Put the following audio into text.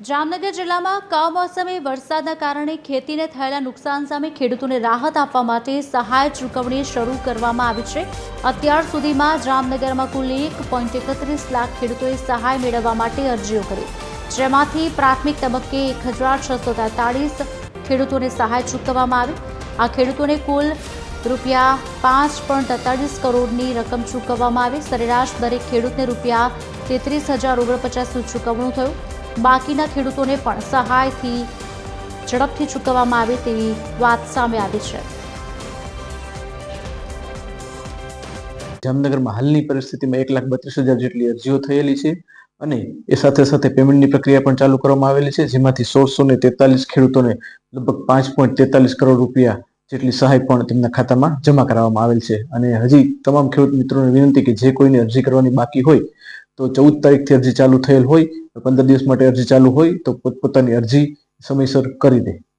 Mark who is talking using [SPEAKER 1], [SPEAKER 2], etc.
[SPEAKER 1] જામનગર જિલ્લામાં કમોસમી વરસાદના કારણે ખેતીને થયેલા નુકસાન સામે ખેડૂતોને રાહત આપવા માટે સહાય ચૂકવણી શરૂ કરવામાં આવી છે। અત્યાર સુધીમાં જામનગરમાં કુલ 1.31 લાખ ખેડૂતોએ સહાય મેળવવા માટે અરજીઓ કરી, જેમાંથી પ્રાથમિક તબક્કે 1643 ખેડૂતોને સહાય ચૂકવવામાં આવી। આ ખેડૂતોને કુલ રૂપિયા 5.43 કરોડની રકમ ચૂકવવામાં આવી। સરેરાશ દરેક ખેડૂતને રૂપિયા 33,049 ચૂકવણું થયું। બાકીના ખેડૂતોને પણ સહાયથી ઝડપથી ચૂકવવામાં આવે તેવી વાત સામે આવી છે।
[SPEAKER 2] જામનગરમાં હાલની પરિસ્થિતિમાં 1,32,000 જેટલી અરજીઓ થયેલી છે અને એ સાથે સાથે પેમેન્ટની પ્રક્રિયા પણ ચાલુ કરવામાં આવેલી છે, જેમાંથી 1643 ખેડૂતોને લગભગ 5.43 કરોડ રૂપિયા જેટલી સહાય પણ તેમના ખાતામાં જમા કરાવવામાં આવેલ છે। અને હજી તમામ ખેડૂત મિત્રોને વિનંતી કે જે કોઈને અરજી કરવાની બાકી હોય તો 14 તારીખથી અરજી ચાલુ થયેલ હોય, 15 દિવસ માટે અરજી ચાલુ હોય તો પોતપોતાની અરજી સમયસર કરી દે।